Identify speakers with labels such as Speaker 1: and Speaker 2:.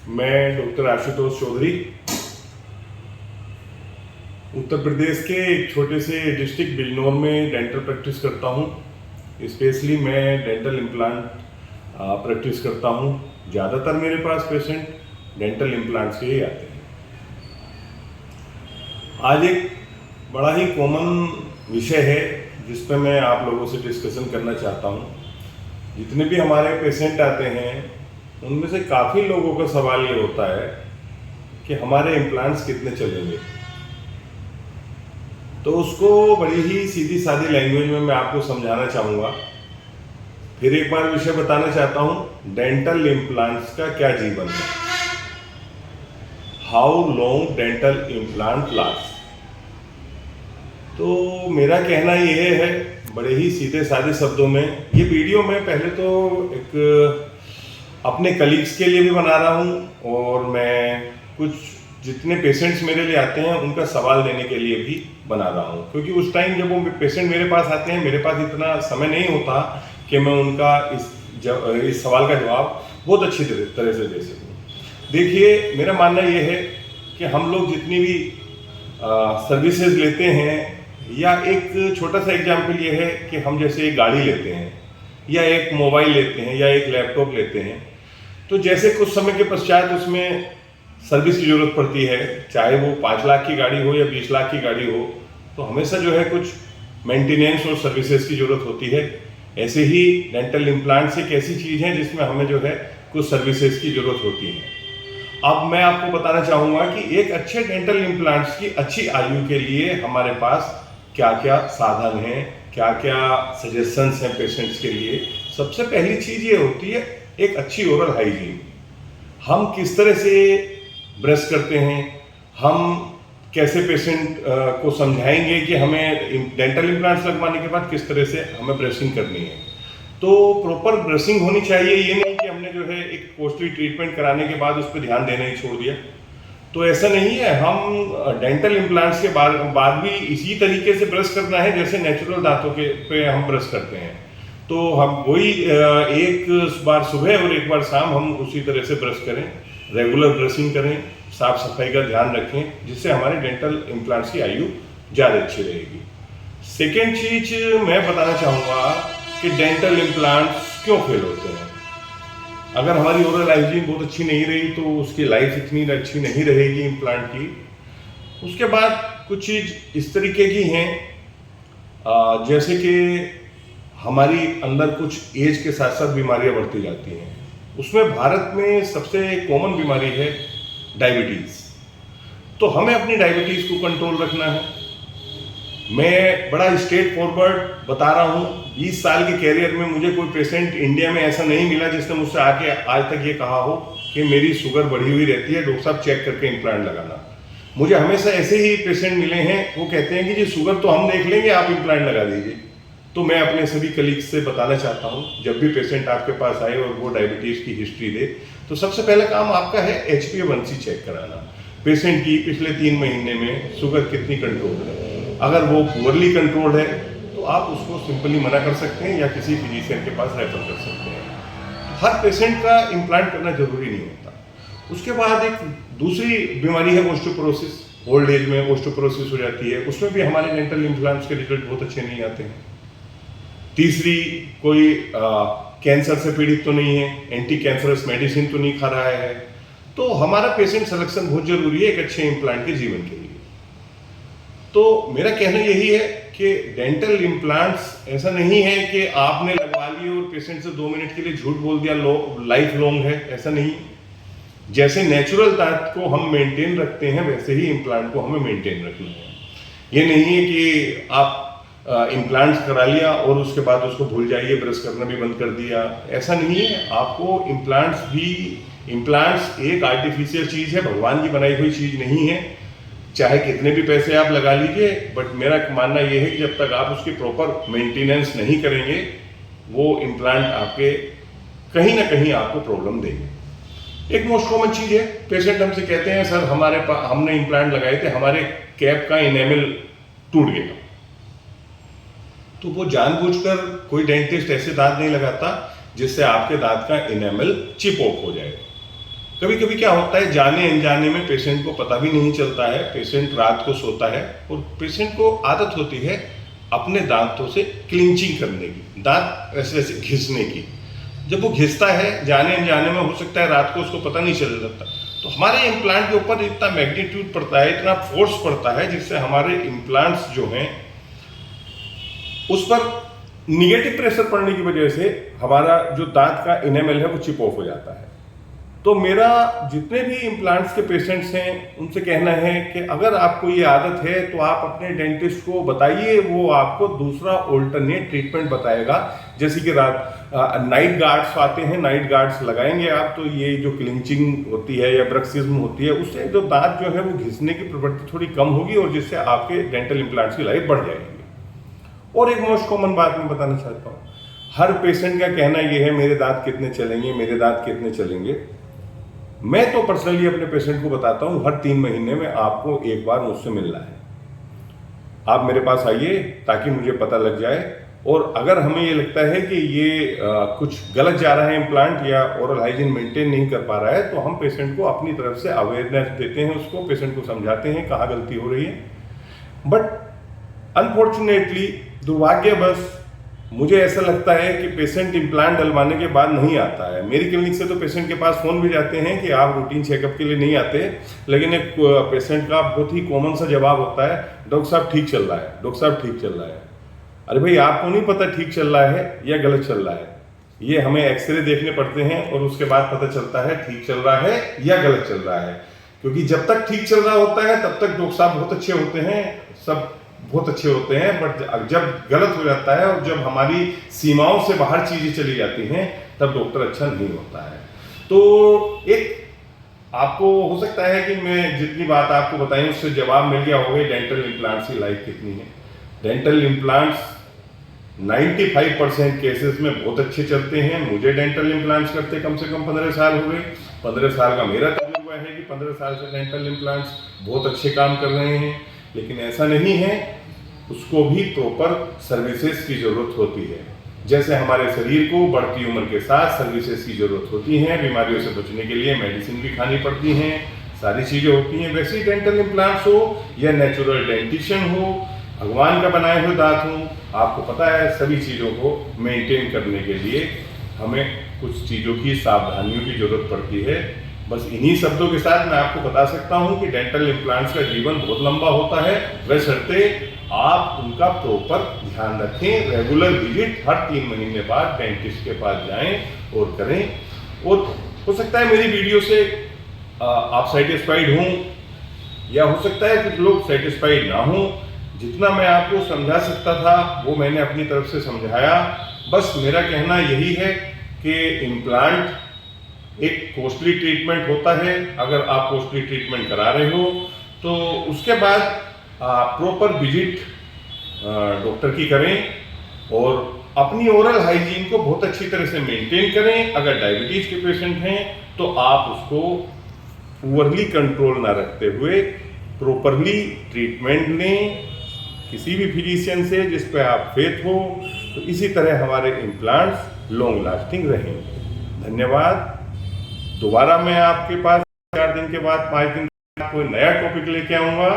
Speaker 1: मैं डॉक्टर आशुतोष चौधरी उत्तर प्रदेश के एक छोटे से डिस्ट्रिक्ट बिजनौर में डेंटल प्रैक्टिस करता हूँ। स्पेशली मैं डेंटल इम्प्लांट प्रैक्टिस करता हूँ। ज़्यादातर मेरे पास पेशेंट डेंटल इम्प्लांट्स के ही आते हैं। आज एक बड़ा ही कॉमन विषय है जिस पर मैं आप लोगों से डिस्कशन करना चाहता हूँ। जितने भी हमारे पेशेंट आते हैं उनमें से काफ़ी लोगों का सवाल ये होता है कि हमारे इम्प्लांट्स कितने चलेंगे। तो उसको बड़ी ही सीधी सादी लैंग्वेज में मैं आपको समझाना चाहूँगा। फिर एक बार विषय बताना चाहता हूँ, डेंटल इम्प्लांट्स का क्या जीवन है, how long dental implant last. तो मेरा कहना यह है बड़े ही सीधे सादे शब्दों में, ये वीडियो मैं पहले तो एक अपने कलीग्स के लिए भी बना रहा हूँ और मैं कुछ जितने पेशेंट्स मेरे लिए आते हैं उनका सवाल देने के लिए भी बना रहा हूँ। क्योंकि उस टाइम जब वो पेशेंट मेरे पास आते हैं, मेरे पास इतना समय नहीं होता कि मैं उनका इस सवाल का जवाब बहुत अच्छी तरह से दे सकूँ। देखिए, मेरा मानना ये है कि हम लोग जितनी भी सर्विसेज लेते हैं, या एक छोटा सा एग्जाम्पल ये है कि हम जैसे एक गाड़ी लेते हैं या एक मोबाइल लेते हैं या एक लैपटॉप लेते हैं, तो जैसे कुछ समय के पश्चात उसमें सर्विस की ज़रूरत पड़ती है, चाहे वो 5 लाख की गाड़ी हो या 20 लाख की गाड़ी हो, तो हमेशा जो है कुछ मेंटेनेंस और सर्विसेज की ज़रूरत होती है। ऐसे ही डेंटल इम्प्लांट्स एक ऐसी चीज़ है जिसमें हमें जो है कुछ सर्विसेज की ज़रूरत होती है। अब मैं आपको बताना चाहूँगा कि एक अच्छे डेंटल इम्प्लांट्स की अच्छी आयु के लिए हमारे पास क्या क्या साधन हैं, क्या क्या सजेशंस हैं पेशेंट्स के लिए। सबसे पहली चीज़ ये होती है एक अच्छी ओरल हाइजीन। हम किस तरह से ब्रश करते हैं, हम कैसे पेशेंट को समझाएंगे कि हमें डेंटल इम्प्लांट्स लगवाने के बाद किस तरह से हमें ब्रशिंग करनी है। तो प्रॉपर ब्रशिंग होनी चाहिए। ये नहीं कि हमने जो है एक कॉस्टली ट्रीटमेंट कराने के बाद उस पर ध्यान देना ही छोड़ दिया, तो ऐसा नहीं है। हम डेंटल इम्प्लांट्स के बाद भी इसी तरीके से ब्रश करना है जैसे नेचुरल दांतों के पे हम ब्रश करते हैं। तो हम वही एक बार सुबह और एक बार शाम हम उसी तरह से ब्रश करें, रेगुलर ब्रशिंग करें, साफ सफाई का ध्यान रखें, जिससे हमारे डेंटल इम्प्लांट्स की आयु ज़्यादा अच्छी रहेगी। सेकेंड चीज मैं बताना चाहूँगा कि डेंटल इम्प्लांट्स क्यों फेल होते हैं। अगर हमारी ओरल हाइजीन बहुत अच्छी नहीं रही तो उसकी लाइफ इतनी अच्छी नहीं रहेगी इम्प्लांट की। उसके बाद कुछ चीज़ इस तरीके की हैं, जैसे कि हमारी अंदर कुछ एज के साथ साथ बीमारियां बढ़ती जाती हैं। उसमें भारत में सबसे कॉमन बीमारी है डायबिटीज़। तो हमें अपनी डायबिटीज़ को कंट्रोल रखना है। मैं बड़ा स्ट्रेट फॉरवर्ड बता रहा हूँ, 20 साल के कैरियर में मुझे कोई पेशेंट इंडिया में ऐसा नहीं मिला जिसने मुझसे आके आज तक ये कहा हो कि मेरी शुगर बढ़ी हुई रहती है, डॉक्टर साहब चेक करके इम्प्लांट लगाना। मुझे हमेशा ऐसे ही पेशेंट मिले हैं, वो कहते हैं कि जी शुगर तो हम देख लेंगे, आप इम्प्लांट लगा दीजिए। तो मैं अपने सभी कलीग्स से बताना चाहता हूँ, जब भी पेशेंट आपके पास आए और वो डायबिटीज़ की हिस्ट्री दे, तो सबसे पहला काम आपका है HbA1c चेक कराना। पेशेंट की पिछले 3 महीने में शुगर कितनी कंट्रोल है। अगर वो पुअरली कंट्रोल्ड है तो आप उसको सिंपली मना कर सकते हैं या किसी फिजिशियन के पास रेफर कर सकते हैं। हर पेशेंट का इम्प्लांट करना जरूरी नहीं होता। उसके बाद एक दूसरी बीमारी है ऑस्टियोपोरोसिस। ओल्ड एज में ऑस्टियोपोरोसिस हो जाती है, उसमें भी हमारे डेंटल इम्प्लांट्स के रिजल्ट बहुत अच्छे नहीं आते हैं। तीसरी, कोई कैंसर से पीड़ित तो नहीं है, एंटी कैंसरस मेडिसिन तो नहीं खा रहा है। तो हमारा पेशेंट सिलेक्शन बहुत जरूरी है एक अच्छे इम्प्लांट के जीवन के लिए। तो मेरा कहना यही है कि डेंटल इम्प्लांट्स ऐसा नहीं है कि आपने लगवा लिए और पेशेंट से 2 मिनट के लिए झूठ बोल दिया लाइफ लॉन्ग है, ऐसा नहीं। जैसे नेचुरल दांत को हम मेंटेन रखते हैं वैसे ही इम्प्लांट को हमें मेंटेन रखना है। ये नहीं है कि आप इम्प्लांट्स करा लिया और उसके बाद उसको भूल जाइए, ब्रश करना भी बंद कर दिया, ऐसा नहीं है। आपको इम्प्लांट्स एक आर्टिफिशियल चीज़ है, भगवान की बनाई हुई चीज़ नहीं है। चाहे कितने भी पैसे आप लगा लीजिए, बट मेरा मानना यह है कि जब तक आप उसकी प्रॉपर मेंटेनेंस नहीं करेंगे, वो इम्प्लांट आपके कहीं ना कहीं आपको प्रॉब्लम देंगे। एक मोस्ट कॉमन चीज़ है, पेशेंट हमसे कहते हैं सर हमने इम्प्लांट लगाए थे, हमारे कैप का इनेमल टूट गया। तो वो जानबूझकर कोई डेंटिस्ट ऐसे दांत नहीं लगाता जिससे आपके दांत का इनेमल चिप ऑफ हो जाए। कभी कभी क्या होता है, जाने अनजाने में पेशेंट को पता भी नहीं चलता है, पेशेंट रात को सोता है और पेशेंट को आदत होती है अपने दांतों से क्लिंचिंग करने की, दांत ऐसे ऐसे घिसने की। जब वो घिसता है जाने अनजाने में, हो सकता है रात को उसको पता नहीं चल सकता, तो हमारे इम्प्लांट के ऊपर इतना मैग्नीट्यूड पड़ता है, इतना फोर्स पड़ता है, जिससे हमारे इम्प्लांट्स जो हैं उस पर निगेटिव प्रेशर पड़ने की वजह से हमारा जो दांत का इनेमल है वो चिप ऑफ हो जाता है। तो मेरा जितने भी इम्प्लांट्स के पेशेंट्स हैं उनसे कहना है कि अगर आपको ये आदत है तो आप अपने डेंटिस्ट को बताइए, वो आपको दूसरा ऑल्टरनेट ट्रीटमेंट बताएगा। जैसे कि नाइट गार्ड्स आते हैं, नाइट गार्ड्स लगाएंगे आप, तो ये जो क्लिंचिंग होती है या ब्रक्सिज्म होती है, उससे जो दांत जो है वो घिसने की प्रवृत्ति थोड़ी कम होगी और जिससे आपके डेंटल इम्प्लांट्स की लाइफ बढ़ जाएगी। और एक मोस्ट कॉमन बात मैं बताना चाहता हूँ, हर पेशेंट का कहना ये है मेरे दांत कितने चलेंगे, मेरे दांत कितने चलेंगे। मैं तो पर्सनली अपने पेशेंट को बताता हूं हर 3 महीने में आपको एक बार मुझसे मिलना है। आप मेरे पास आइए ताकि मुझे पता लग जाए, और अगर हमें ये लगता है कि ये कुछ गलत जा रहा है इम्प्लांट या ओरल हाइजीन मेंटेन नहीं कर पा रहा है, तो हम पेशेंट को अपनी तरफ से अवेयरनेस देते हैं, उसको पेशेंट को समझाते हैं कहाँ गलती हो रही है। बट अनफॉर्चुनेटली, दुर्भाग्यवश, मुझे ऐसा लगता है कि पेशेंट इम्प्लांट डलवाने के बाद नहीं आता है। मेरी क्लिनिक से तो पेशेंट के पास फ़ोन भी जाते हैं कि आप रूटीन चेकअप के लिए नहीं आते, लेकिन एक पेशेंट का बहुत ही कॉमन सा जवाब होता है, डॉक्टर साहब ठीक चल रहा है, डॉक्टर साहब ठीक चल रहा है। अरे भाई, आपको नहीं पता ठीक चल रहा है या गलत चल रहा है, ये हमें एक्सरे देखने पड़ते हैं और उसके बाद पता चलता है ठीक चल रहा है या गलत चल रहा है। क्योंकि जब तक ठीक चल रहा होता है तब तक डॉक्टर साहब बहुत अच्छे होते हैं, सब बहुत अच्छे होते हैं, बट जब गलत हो जाता है और जब हमारी सीमाओं से बाहर चीजें चली जाती हैं तब डॉक्टर अच्छा नहीं होता है। तो एक आपको हो सकता है कि मैं जितनी बात आपको बताई उससे जवाब मिल गया होगा डेंटल इम्प्लांट्स की लाइफ कितनी है। डेंटल इम्प्लांट्स 95% केसेस में बहुत अच्छे चलते हैं। मुझे डेंटल इम्प्लांट्स करते कम से कम 15 साल हो गए। 15 साल का मेरा तजुर्बा है कि 15 साल से डेंटल इम्प्लांट्स बहुत अच्छे काम कर रहे हैं। लेकिन ऐसा नहीं है, उसको भी प्रॉपर सर्विसेज की जरूरत होती है। जैसे हमारे शरीर को बढ़ती उम्र के साथ सर्विसेज की जरूरत होती है, बीमारियों से बचने के लिए मेडिसिन भी खानी पड़ती हैं, सारी चीज़ें होती हैं। वैसे ही डेंटल इम्प्लांट्स हो या नेचुरल डेंटिशन हो, भगवान का बनाए हुए दांत हो, आपको पता है सभी चीज़ों को मेंटेन करने के लिए हमें कुछ चीज़ों की सावधानियों की जरूरत पड़ती है। बस इन्हीं शब्दों के साथ मैं आपको बता सकता हूं कि डेंटल इम्प्लांट्स का जीवन बहुत लंबा होता है, बशर्ते आप उनका प्रॉपर ध्यान रखें। रेगुलर विजिट हर 3 महीने बाद डेंटिस्ट के पास जाएं और करें। और हो सकता है मेरी वीडियो से आप सेटिस्फाइड हों, या हो सकता है कुछ लोग सेटिस्फाइड ना हों। जितना मैं आपको समझा सकता था वो मैंने अपनी तरफ से समझाया। बस मेरा कहना यही है कि इम्प्लांट एक कॉस्टली ट्रीटमेंट होता है। अगर आप कॉस्टली ट्रीटमेंट करा रहे हो तो उसके बाद प्रॉपर विजिट डॉक्टर की करें और अपनी ओरल हाइजीन को बहुत अच्छी तरह से मेंटेन करें। अगर डायबिटीज के पेशेंट हैं तो आप उसको पुअरली कंट्रोल ना रखते हुए प्रॉपरली ट्रीटमेंट लें किसी भी फिजिशियन से जिस पे आप फेथ हो। तो इसी तरह हमारे इम्प्लांट्स लॉन्ग लास्टिंग रहेंगे। धन्यवाद। दोबारा मैं आपके पास 4 दिन के बाद 5 दिन कोई नया टॉपिक लेके आऊँगा।